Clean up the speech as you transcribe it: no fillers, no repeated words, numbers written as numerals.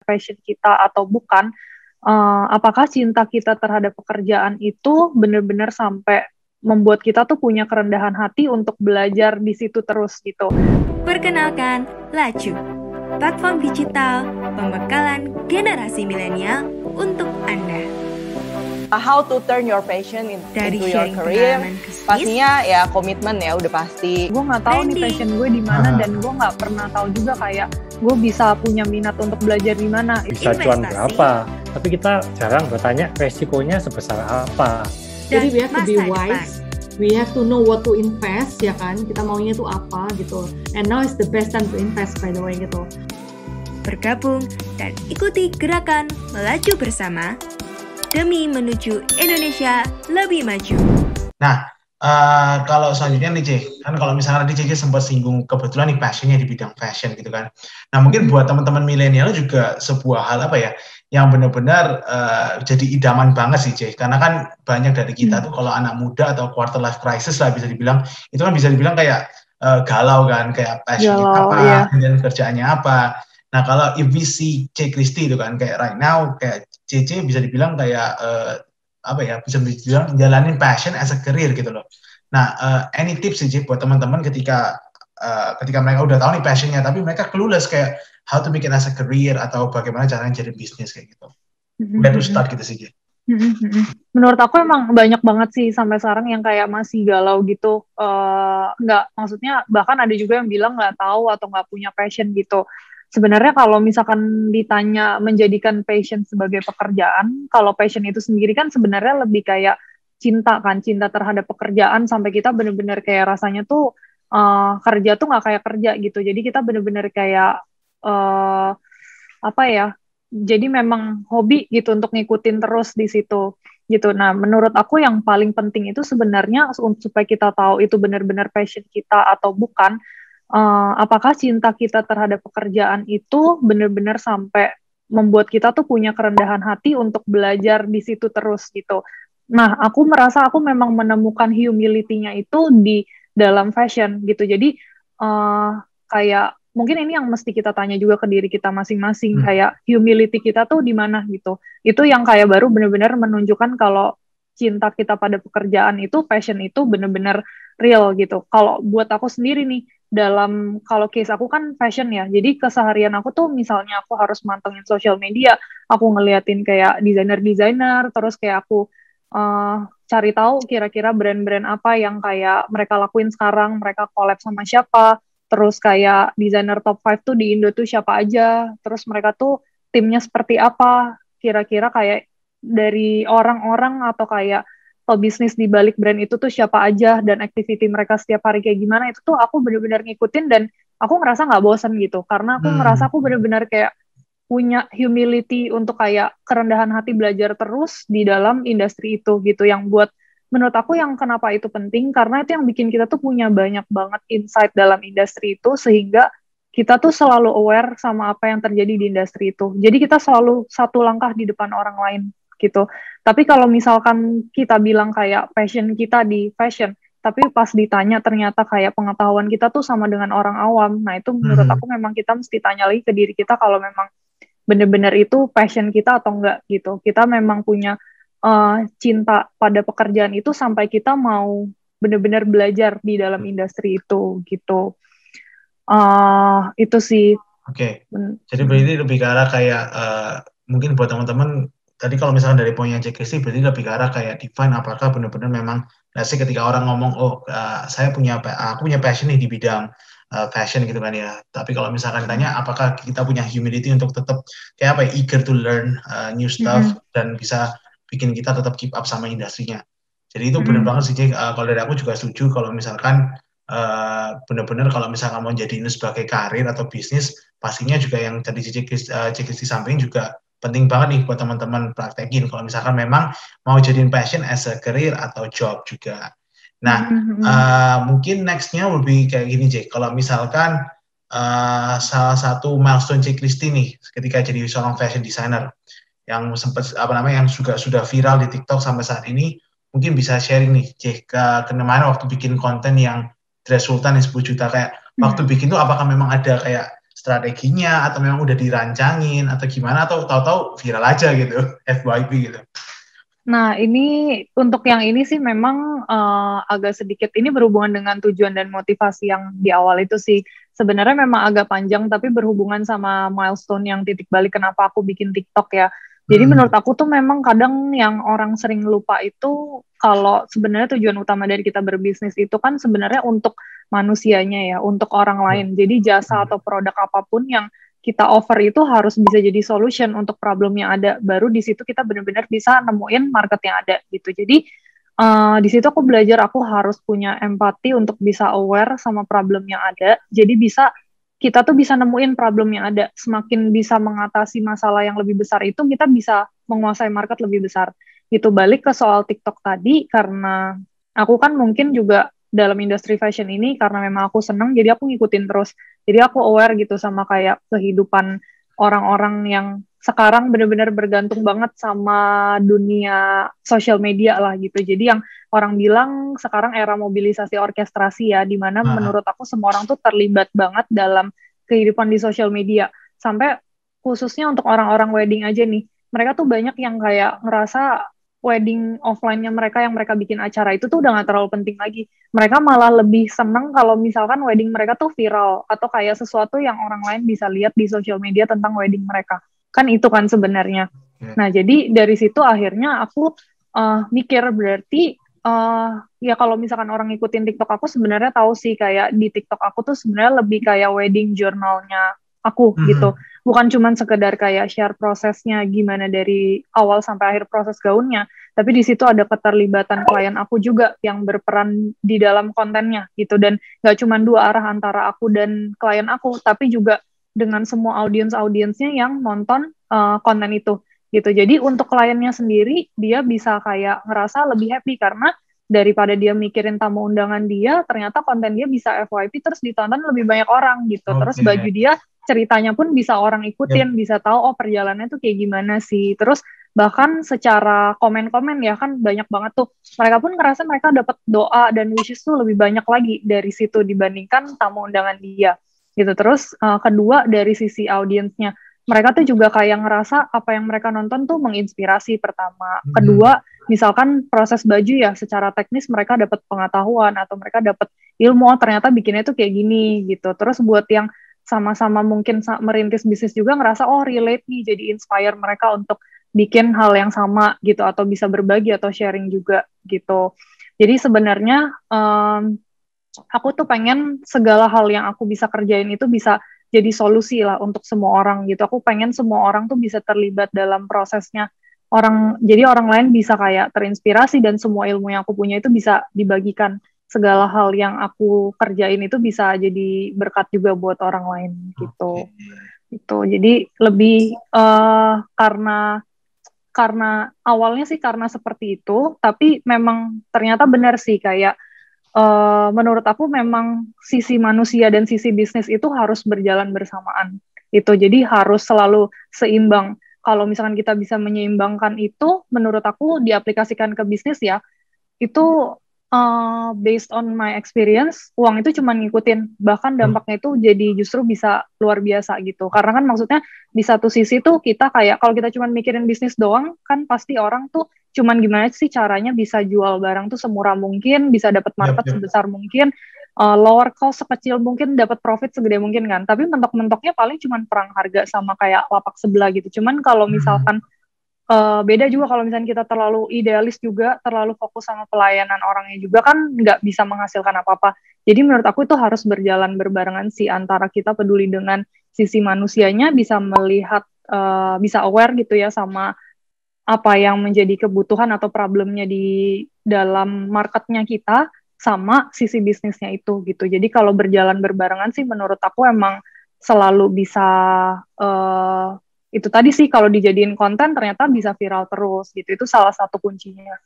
passion kita atau bukan, apakah cinta kita terhadap pekerjaan itu benar-benar sampai membuat kita tuh punya kerendahan hati untuk belajar di situ terus gitu. Perkenalkan, Laju, platform digital pembekalan generasi milenial untuk Anda. How to turn your passion into your career. Pastinya ya komitmen ya udah pasti. Gue nggak tahu nih passion gue di mana dan gue nggak pernah tahu juga kayak gue bisa punya minat untuk belajar di mana. Bisa cuan berapa? Tapi kita jarang bertanya resikonya sebesar apa. Jadi we have to be wise. We have to know what to invest, ya kan? Kita maunya itu apa gitu. And now is the best time to invest, by the way gitu. Bergabung dan ikuti gerakan Melaju Bersama demi menuju Indonesia lebih maju. Nah, kalau selanjutnya nih Cik, kan kalau misalnya tadi Cik sempat singgung kebetulan nih passionnya di bidang fashion gitu kan. Nah mungkin buat teman-teman milenial juga sebuah hal apa ya, yang benar-benar jadi idaman banget sih Cik. Karena kan banyak dari kita tuh kalau anak muda atau quarter life crisis lah bisa dibilang, itu kan bisa dibilang kayak galau kan, kayak passionnya apa, dan kerjaannya apa. Nah kalau if we see Cik Christy itu kan kayak right now kayak CC bisa dibilang kayak bisa dibilang jalanin passion as a career gitu loh. Nah any tips sih Cik buat teman-teman ketika mereka udah tahu nih passionnya tapi mereka clueless kayak how to make it as a career atau bagaimana caranya jadi bisnis kayak gitu. Where to start gitu sih Cik. Menurut aku emang banyak banget sih sampai sekarang yang kayak masih galau gitu, nggak, maksudnya bahkan ada juga yang bilang nggak tahu atau nggak punya passion gitu. Sebenarnya kalau misalkan ditanya menjadikan passion sebagai pekerjaan, kalau passion itu sendiri kan sebenarnya lebih kayak cinta kan, cinta terhadap pekerjaan sampai kita benar-benar kayak rasanya tuh kerja tuh nggak kayak kerja gitu. Jadi kita benar-benar kayak jadi memang hobi gitu untuk ngikutin terus di situ gitu. Nah, menurut aku yang paling penting itu sebenarnya supaya kita tahu itu benar-benar passion kita atau bukan. Apakah cinta kita terhadap pekerjaan itu benar-benar sampai membuat kita tuh punya kerendahan hati untuk belajar di situ terus gitu. Nah, aku merasa aku memang menemukan humility-nya itu di dalam fashion gitu. Jadi kayak mungkin ini yang mesti kita tanya juga ke diri kita masing-masing, kayak humility kita tuh di mana gitu. Itu yang kayak baru benar-benar menunjukkan kalau cinta kita pada pekerjaan itu, passion itu benar-benar real gitu. Kalau buat aku sendiri nih, kalau case aku kan fashion ya, jadi keseharian aku tuh misalnya aku harus mantengin social media, aku ngeliatin kayak desainer-desainer, terus kayak aku cari tahu kira-kira brand-brand apa yang kayak mereka lakuin sekarang, mereka collab sama siapa, terus kayak desainer top 5 tuh di Indo tuh siapa aja, terus mereka tuh timnya seperti apa, kira-kira kayak dari orang-orang atau kayak bisnis di balik brand itu tuh siapa aja dan activity mereka setiap hari kayak gimana, itu tuh aku benar-benar ngikutin dan aku ngerasa nggak bosan gitu karena aku ngerasa aku benar-benar kayak punya humility untuk kayak kerendahan hati belajar terus di dalam industri itu gitu, yang buat menurut aku yang kenapa itu penting karena itu yang bikin kita tuh punya banyak banget insight dalam industri itu sehingga kita tuh selalu aware sama apa yang terjadi di industri itu, jadi kita selalu satu langkah di depan orang lain gitu. Tapi kalau misalkan kita bilang kayak passion kita di fashion, tapi pas ditanya ternyata kayak pengetahuan kita tuh sama dengan orang awam, nah itu menurut aku memang kita mesti tanya lagi ke diri kita kalau memang benar-benar itu passion kita atau enggak gitu. Kita memang punya cinta pada pekerjaan itu sampai kita mau benar-benar belajar di dalam industri itu gitu. Itu sih. Oke. Jadi berarti lebih ke arah kayak mungkin buat teman-teman tadi kalau misalnya dari poinnya Cik Christy berarti lebih ke arah kayak define apakah benar-benar memang ketika orang ngomong aku punya passion nih di bidang fashion gitu kan ya. Tapi kalau misalkan ditanya apakah kita punya humility untuk tetap kayak eager to learn new stuff dan bisa bikin kita tetap keep up sama industrinya. Jadi itu benar banget sih Cik. Kalau dari aku juga setuju kalau misalkan benar-benar kalau misalkan mau jadi ini sebagai karir atau bisnis, pastinya juga yang tadi Cik Christy sampaikan juga penting banget nih buat teman-teman praktekin kalau misalkan memang mau jadiin passion as a career atau job juga. Nah, mungkin nextnya lebih kayak gini Cik, kalau misalkan salah satu milestone Cik Christy nih ketika jadi seorang fashion designer yang sempat yang sudah viral di TikTok sampai saat ini, mungkin bisa sharing nih Cik kemarin waktu bikin konten yang dress sultan yang 10 juta kayak waktu bikin tuh apakah memang ada kayak strateginya atau memang udah dirancangin atau gimana atau tahu-tahu viral aja gitu FYP gitu. Nah, ini untuk yang ini sih memang agak sedikit ini berhubungan dengan tujuan dan motivasi yang di awal itu sih. Sebenarnya memang agak panjang tapi berhubungan sama milestone yang titik balik kenapa aku bikin TikTok ya. Jadi menurut aku tuh memang kadang yang orang sering lupa itu kalau sebenarnya tujuan utama dari kita berbisnis itu kan sebenarnya untuk manusianya ya, untuk orang lain. Jadi jasa atau produk apapun yang kita offer itu harus bisa jadi solution untuk problem yang ada. Baru di situ kita benar-benar bisa nemuin market yang ada gitu. Jadi di situ aku belajar aku harus punya empati untuk bisa aware sama problem yang ada. Jadi kita tuh bisa nemuin problem yang ada. Semakin bisa mengatasi masalah yang lebih besar itu, kita bisa menguasai market lebih besar. Gitu, balik ke soal TikTok tadi, karena aku kan mungkin juga dalam industri fashion ini, karena memang aku seneng, jadi aku ngikutin terus. Jadi aku aware gitu sama kayak kehidupan orang-orang yang sekarang benar-benar bergantung banget sama dunia sosial media lah gitu. Jadi yang orang bilang sekarang era mobilisasi orkestrasi ya, di mana menurut aku semua orang tuh terlibat banget dalam kehidupan di sosial media. Sampai khususnya untuk orang-orang wedding aja nih, mereka tuh banyak yang kayak ngerasa wedding offline-nya mereka yang mereka bikin acara itu tuh udah gak terlalu penting lagi. Mereka malah lebih seneng kalau misalkan wedding mereka tuh viral atau kayak sesuatu yang orang lain bisa lihat di sosial media tentang wedding mereka. Kan itu kan sebenarnya. Nah, jadi dari situ akhirnya aku mikir berarti ya kalau misalkan orang ngikutin TikTok aku sebenarnya tahu sih kayak di TikTok aku tuh sebenarnya lebih kayak wedding journalnya aku gitu. Bukan cuma sekedar kayak share prosesnya gimana dari awal sampai akhir proses gaunnya, tapi di situ ada keterlibatan klien aku juga yang berperan di dalam kontennya gitu, dan gak cuma dua arah antara aku dan klien aku, tapi juga dengan semua audiensnya yang nonton konten itu gitu. Jadi untuk kliennya sendiri dia bisa kayak ngerasa lebih happy karena daripada dia mikirin tamu undangan dia, ternyata konten dia bisa FYP terus ditonton lebih banyak orang gitu. Terus baju dia ceritanya pun bisa orang ikutin, bisa tahu oh perjalanannya tuh kayak gimana sih. Terus bahkan secara komen-komen ya kan banyak banget tuh. Mereka pun ngerasa mereka dapat doa dan wishes tuh lebih banyak lagi dari situ dibandingkan tamu undangan dia. Gitu. Terus kedua dari sisi audiensnya, mereka tuh juga kayak ngerasa apa yang mereka nonton tuh menginspirasi pertama. Kedua, misalkan proses baju ya secara teknis mereka dapat pengetahuan atau mereka dapat ilmu, oh, ternyata bikinnya tuh kayak gini gitu. Terus buat yang sama-sama mungkin merintis bisnis juga ngerasa oh relate nih, jadi inspire mereka untuk bikin hal yang sama gitu atau bisa berbagi atau sharing juga gitu. Jadi sebenarnya aku tuh pengen segala hal yang aku bisa kerjain itu bisa jadi solusi lah untuk semua orang gitu. Aku pengen semua orang tuh bisa terlibat dalam prosesnya. Jadi orang lain bisa kayak terinspirasi dan semua ilmu yang aku punya itu bisa dibagikan. Segala hal yang aku kerjain itu bisa jadi berkat juga buat orang lain gitu. Gitu. Jadi lebih karena awalnya sih karena seperti itu, tapi memang ternyata benar sih kayak menurut aku memang sisi manusia dan sisi bisnis itu harus berjalan bersamaan. Itu jadi harus selalu seimbang. Kalau misalkan kita bisa menyeimbangkan itu, menurut aku diaplikasikan ke bisnis ya, itu based on my experience, uang itu cuma ngikutin, bahkan dampaknya itu jadi justru bisa luar biasa gitu. Karena kan maksudnya di satu sisi tuh kita kayak, kalau kita cuma mikirin bisnis doang, kan pasti orang tuh cuman gimana sih caranya bisa jual barang tuh semurah mungkin, bisa dapat market sebesar mungkin, lower cost sekecil mungkin, dapat profit segede mungkin kan. Tapi mentok-mentoknya paling cuma perang harga sama kayak lapak sebelah gitu. Cuman kalau misalkan beda juga kalau misalnya kita terlalu idealis juga, terlalu fokus sama pelayanan orangnya juga kan nggak bisa menghasilkan apa-apa. Jadi menurut aku itu harus berjalan berbarengan sih, antara kita peduli dengan sisi manusianya, bisa melihat, bisa aware gitu ya sama apa yang menjadi kebutuhan atau problemnya di dalam marketnya kita, sama sisi bisnisnya itu gitu. Jadi kalau berjalan berbarengan sih menurut aku emang selalu bisa itu tadi sih, kalau dijadiin konten ternyata bisa viral terus gitu. Itu salah satu kuncinya.